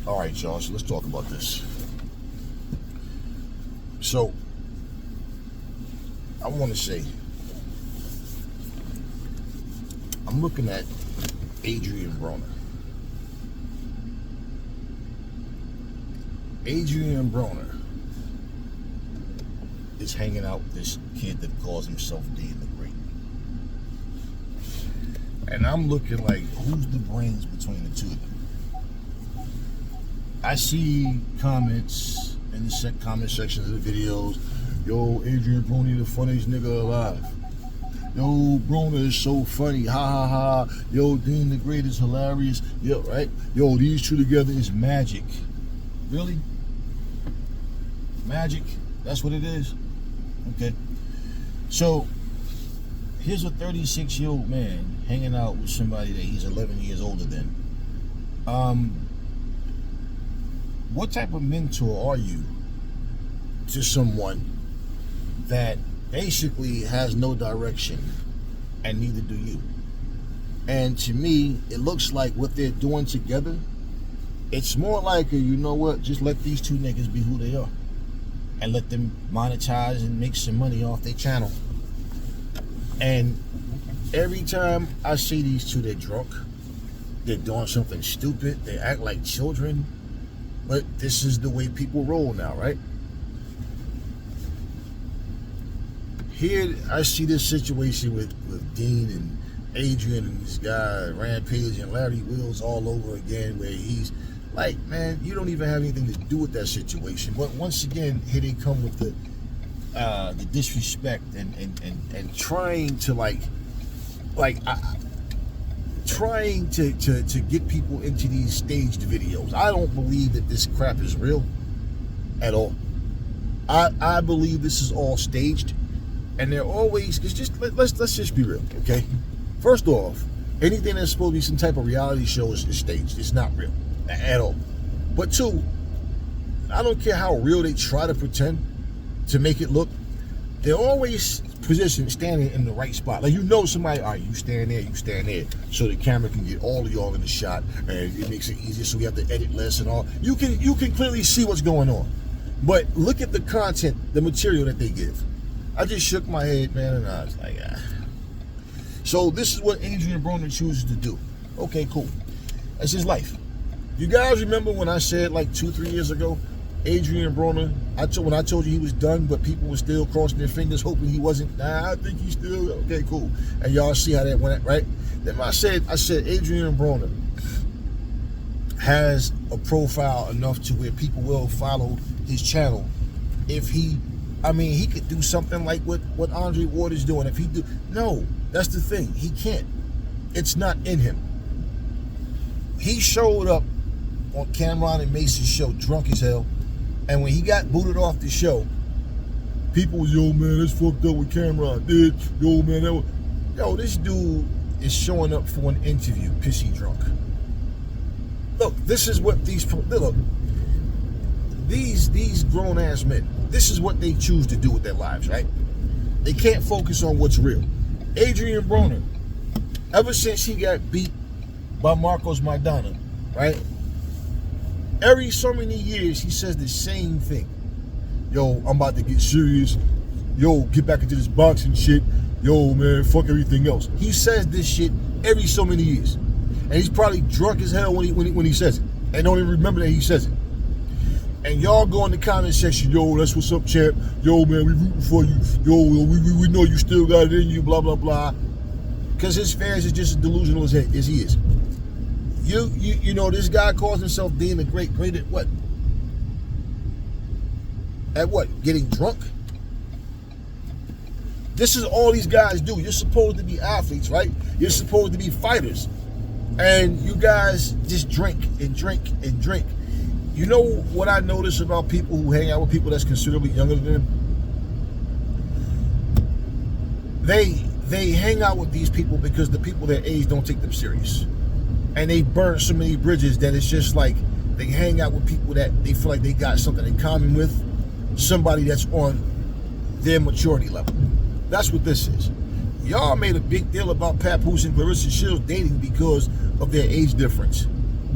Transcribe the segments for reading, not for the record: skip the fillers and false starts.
All right, y'all, so let's talk about this. So, I want to say, I'm looking at Adrien Broner. Adrien Broner is hanging out with this kid that calls himself Deen the Great. And I'm looking like, who's the brains between the two of them? I see comments in the comment sections of the videos. Yo, Adrien Broner, the funniest nigga alive. Yo, Broner is so funny. Ha ha ha. Yo, Deen the Great is hilarious. Yo, right? Yo, these two together is magic. Really? Magic? That's what it is? Okay. So, here's a 36-year-old man hanging out with somebody that he's 11 years older than. What type of mentor are you to someone that basically has no direction, and neither do you? And to me, it looks like what they're doing together, it's more like you know what, just let these two niggas be who they are and let them monetize and make some money off their channel. And every time I see these two, they're drunk, they're doing something stupid, they act like children, but this is the way people roll now, right? Here I see this situation with Deen and Adrien and this guy Rampage and Larry Wills all over again, where he's like, man, you don't even have anything to do with that situation. But once again, here they come with the disrespect and trying to trying to get people into these staged videos. I don't believe that this crap is real at all. I believe this is all staged. And they're always, let's just be real, okay? First off, anything that's supposed to be some type of reality show is staged. It's not real at all. But two, I don't care how real they try to pretend to make it look, they're always positioned, standing in the right spot. Like, you know somebody, all right, you stand there, so the camera can get all of y'all in the shot, and it makes it easier, so we have to edit less and all. You can clearly see what's going on. But look at the content, the material that they give. I just shook my head, man, and I was like, ah. So this is what Adrien Broner chooses to do. Okay, cool. That's his life. You guys remember when I said like 2-3 years ago, Adrien Broner, when I told you he was done, but people were still crossing their fingers hoping he wasn't. Nah, I think he's still, okay, cool. And y'all see how that went, right? Then I said Adrien Broner has a profile enough to where people will follow his channel if he could do something like what Andre Ward is doing. If he do, no, that's the thing. He can't. It's not in him. He showed up on Cameron and Mason's show drunk as hell, and when he got booted off the show, people was, yo man, that's fucked up what Cameron did. Yo man, this dude is showing up for an interview, pissy drunk. Look, this is what these grown ass men, this is what they choose to do with their lives, right? They can't focus on what's real. Adrien Broner, ever since he got beat by Marcos Maidana, right? Every so many years, he says the same thing. Yo, I'm about to get serious. Yo, get back into this boxing shit. Yo, man, fuck everything else. He says this shit every so many years. And he's probably drunk as hell when he says it. And don't even remember that he says it. And y'all go in the comment section, yo, that's what's up, champ. Yo, man, we rooting for you. Yo, we know you still got it in you, blah, blah, blah. Because his fans is just as delusional as he is. You know, this guy calls himself Deen the Great. Great at what? At what? Getting drunk? This is all these guys do. You're supposed to be athletes, right? You're supposed to be fighters. And you guys just drink and drink and drink. You know what I notice about people who hang out with people that's considerably younger than them? They hang out with these people because the people their age don't take them serious. And they burn so many bridges that it's just like they hang out with people that they feel like they got something in common with, somebody that's on their maturity level. That's what this is. Y'all made a big deal about Papoose and Clarissa Shields dating because of their age difference.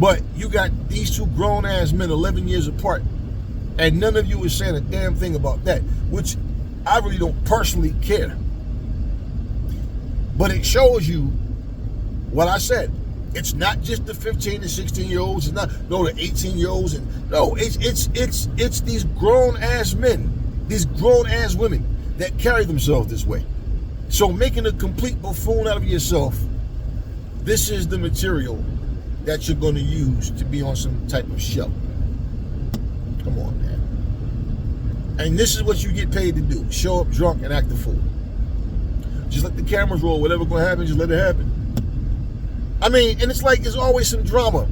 But you got these two grown-ass men 11 years apart, and none of you is saying a damn thing about that, which I really don't personally care. But it shows you what I said. It's not just the 15 and 16-year-olds. It's not the 18-year-olds. It's these grown-ass men, these grown-ass women that carry themselves this way. So making a complete buffoon out of yourself, this is the material that you're going to use to be on some type of show. Come on, man. And this is what you get paid to do. Show up drunk and act a fool. Just let the cameras roll. Whatever's going to happen, just let it happen. I mean, and it's like there's always some drama.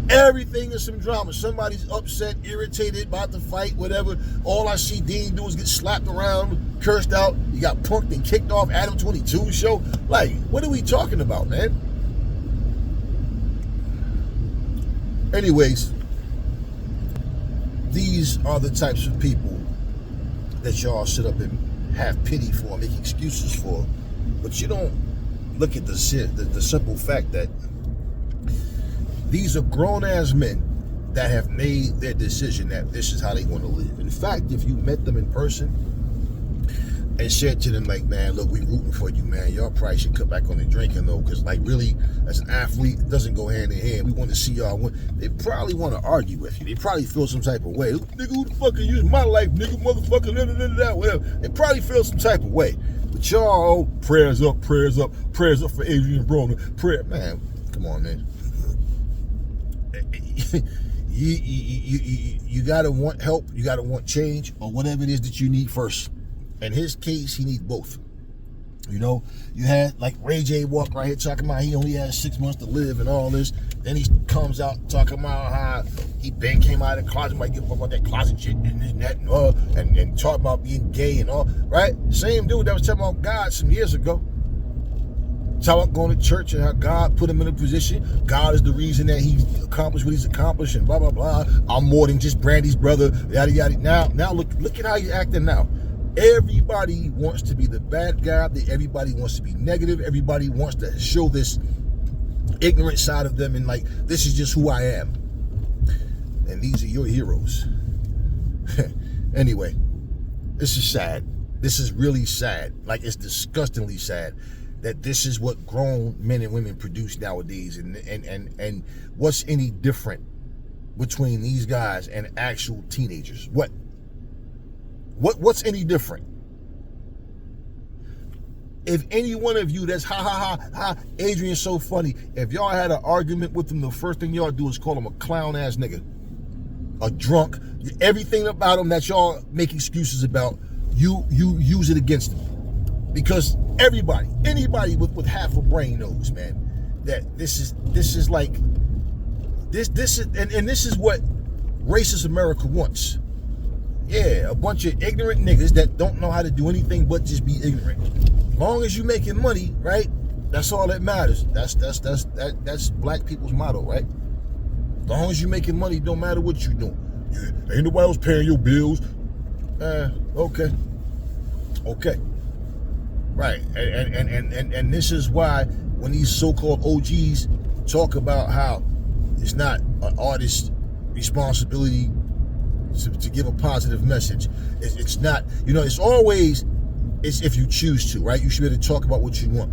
Everything is some drama. Somebody's upset, irritated, about to fight, whatever. All I see Dean do is get slapped around, cursed out. He got punked and kicked off Adam 22's show. Like, what are we talking about, man? Anyways, these are the types of people that y'all sit up and have pity for, make excuses for, but you don't look at the simple fact that these are grown-ass men that have made their decision that this is how they want to live. In fact, if you met them in person and said to them, like, man, look, we rooting for you, man. Y'all probably should cut back on the drinking, though, because, like, really, as an athlete, it doesn't go hand in hand. We want to see y'all win. They probably want to argue with you. They probably feel some type of way. Nigga, who the fuck are you? It's my life, nigga, motherfucker, whatever. They probably feel some type of way. But y'all, prayers up for Adrien Broner. Prayer, man, come on, man. You gotta want help, you gotta want change, or whatever it is that you need first. In his case, he needs both. You know, you had like Ray J walk right here talking about he only has 6 months to live and all this. Then he comes out talking about how he came out of the closet, might give a fuck about that closet shit and that and talk about being gay and all, right? Same dude that was talking about God some years ago. Talking about going to church and how God put him in a position. God is the reason that he accomplished what he's accomplished and blah, blah, blah. I'm more than just Brandy's brother, yada, yada. Now look at how you're acting now. Everybody wants to be the bad guy. Everybody wants to be negative. Everybody wants to show this ignorant side of them and like, this is just who I am. And these are your heroes. Anyway, this is sad. This is really sad. Like, it's disgustingly sad that this is what grown men and women produce nowadays. And what's any different between these guys and actual teenagers? What's any different? If any one of you that's ha, Adrian's so funny, if y'all had an argument with him, the first thing y'all do is call him a clown ass nigga, a drunk, everything about him that y'all make excuses about, you use it against him. Because anybody with half a brain knows, man, that this is like this is and this is what racist America wants. Yeah, a bunch of ignorant niggas that don't know how to do anything but just be ignorant. As long as you making money, right? That's all that matters. That's black people's motto, right? As long as you making money, don't matter what you doing. Yeah, ain't nobody else paying your bills. Okay. Right, and this is why when these so-called OGs talk about how it's not an artist's responsibility to give a positive message, it's not, it's always, it's if you choose to, right? You should be able to talk about what you want.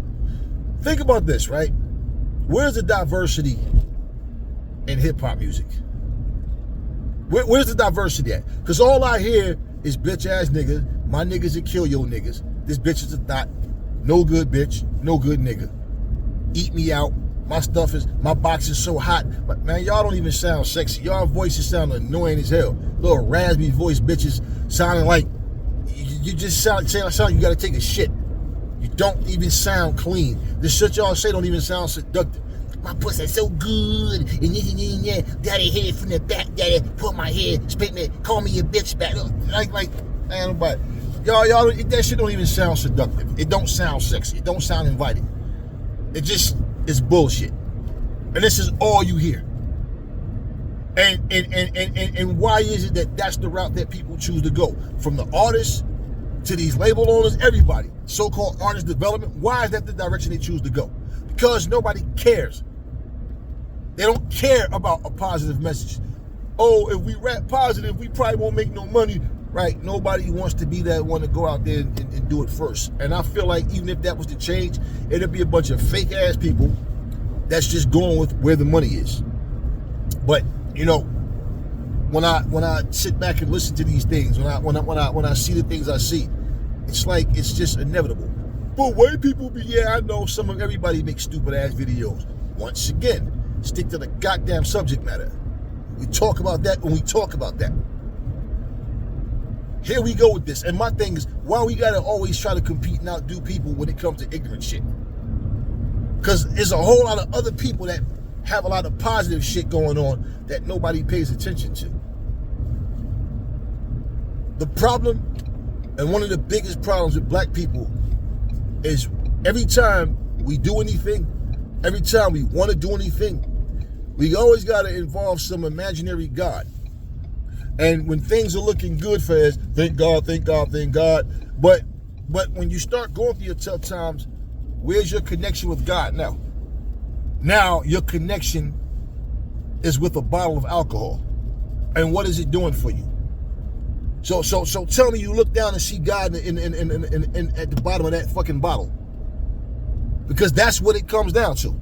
Think about this, right? Where's the diversity in hip-hop music? Where's the diversity at? Because all I hear is bitch-ass niggas, my niggas that kill your niggas. This bitch is a thought. No good bitch, no good nigga. Eat me out. My box is so hot. But man, y'all don't even sound sexy. Y'all voices sound annoying as hell. Little raspy voice bitches sounding like you just sound you gotta take a shit. You don't even sound clean. The shit y'all say don't even sound seductive. My pussy's so good, and yeah, daddy hit it from the back, daddy put my head, spit me, call me a bitch back. Like, man, but y'all, that shit don't even sound seductive. It don't sound sexy. It don't sound inviting. It just is bullshit. And this is all you hear. And why is it that that's the route that people choose to go? From the artists to these label owners, everybody, so-called artist development, why is that the direction they choose to go? Because nobody cares. They don't care about a positive message. Oh, if we rap positive, we probably won't make no money. Right? Nobody wants to be that one to go out there and do it first. And I feel like even if that was to change, it'd be a bunch of fake ass people that's just going with where the money is. But you know, when I sit back and listen to these things, when I see the things I see, it's like it's just inevitable. But white people be, yeah, I know everybody makes stupid ass videos. Once again, stick to the goddamn subject matter. We talk about that when we talk about that. Here we go with this. And my thing is, why we gotta always try to compete and outdo people when it comes to ignorant shit? Because there's a whole lot of other people that have a lot of positive shit going on that nobody pays attention to. The problem, and one of the biggest problems with black people, is every time we do anything, every time we want to do anything, we always got to involve some imaginary God. And when things are looking good for us, thank God, thank God, thank God. But when you start going through your tough times, where's your connection with God now? Now your connection is with a bottle of alcohol. And what is it doing for you? So tell me you look down and see God in at the bottom of that fucking bottle. Because that's what it comes down to.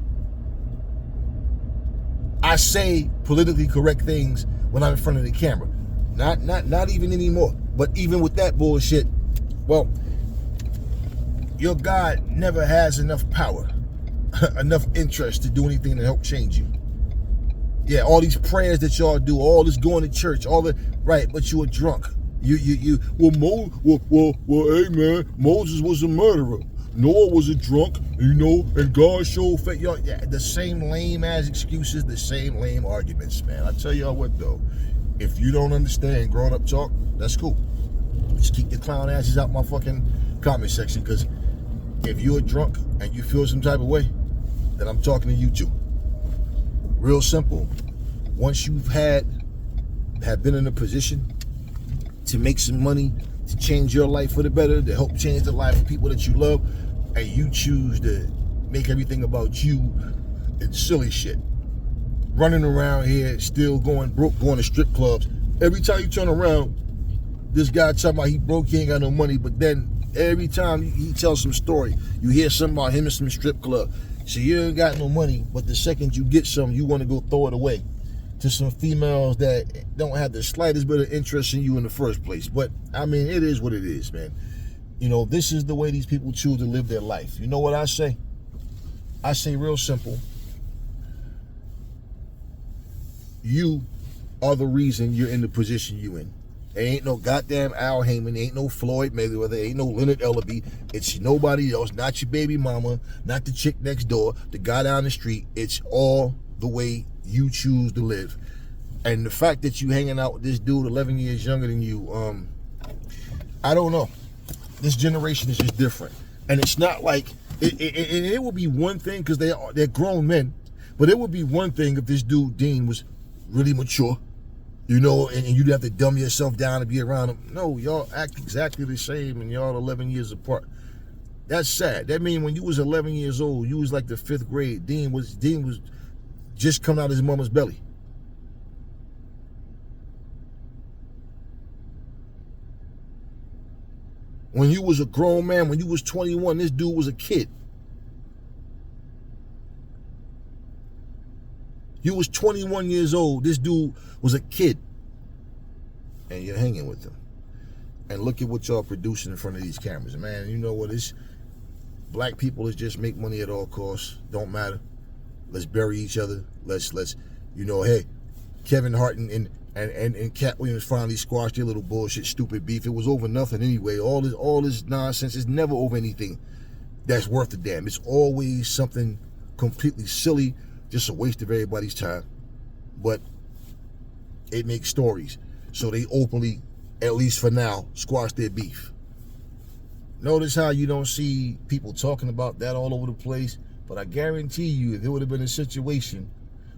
I say politically correct things when I'm in front of the camera. Not even anymore. But even with that bullshit, well, your God never has enough power, enough interest to do anything to help change you. Yeah, all these prayers that y'all do, all this going to church, all the right, but you were drunk. Hey man, Moses was a murderer. Noah was a drunk, and God showed fate. Y'all, yeah, the same lame ass excuses, the same lame arguments, man. I tell y'all what though, if you don't understand grown up talk, that's cool. Just keep your clown asses out my fucking comment section, because if you're drunk and you feel some type of way, then I'm talking to you too. Real simple. Once you've have been in a position to make some money, to change your life for the better, to help change the life of people that you love, and you choose to make everything about you and silly shit, running around here still going broke, going to strip clubs. Every time you turn around, this guy talking about he broke, he ain't got no money, but then every time he tells some story, you hear something about him in some strip club. So you ain't got no money, but the second you get some, you want to go throw it away to some females that don't have the slightest bit of interest in you in the first place. But I mean, it is what it is, man. This is the way these people choose to live their life. You know what I say? I say real simple. You are the reason you're in the position you in. There ain't no goddamn Al Heyman, ain't no Floyd Mayweather, ain't no Leonard Ellerby. It's nobody else, not your baby mama, not the chick next door, the guy down the street. It's all the way you choose to live. And the fact that you hanging out with this dude 11 years younger than you, I don't know. This generation is just different. And it's not like, it would be one thing, because they're grown men, but it would be one thing if this dude Dean was really mature, and you'd have to dumb yourself down to be around him. No, y'all act exactly the same, and y'all 11 years apart. That's sad. That means when you was 11 years old, you was like the 5th grade. Dean was just coming out of his mama's belly. When you was a grown man, when you was 21, this dude was a kid. You was 21 years old. This dude was a kid. And you're hanging with him. And look at what y'all producing in front of these cameras. Man, you know what? Black people is just make money at all costs. Don't matter. Let's bury each other. Let's hey, Kevin Hart and Cat Williams finally squashed their little bullshit, stupid beef. It was over nothing anyway. All this nonsense is never over anything that's worth a damn. It's always something completely silly, just a waste of everybody's time. But it makes stories. So they openly, at least for now, squash their beef. Notice how you don't see people talking about that all over the place. But I guarantee you, if it would have been a situation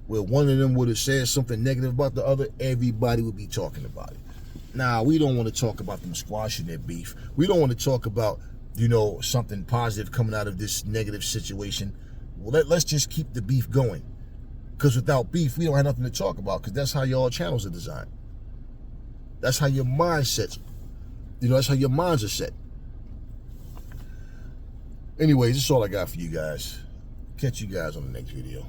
where one of them would have said something negative about the other, everybody would be talking about it. Nah, we don't want to talk about them squashing their beef. We don't want to talk about, something positive coming out of this negative situation. Well, let's just keep the beef going. Because without beef, we don't have nothing to talk about, because that's how y'all channels are designed. That's how your mindsets, that's how your minds are set. Anyways, that's all I got for you guys. Catch you guys on the next video.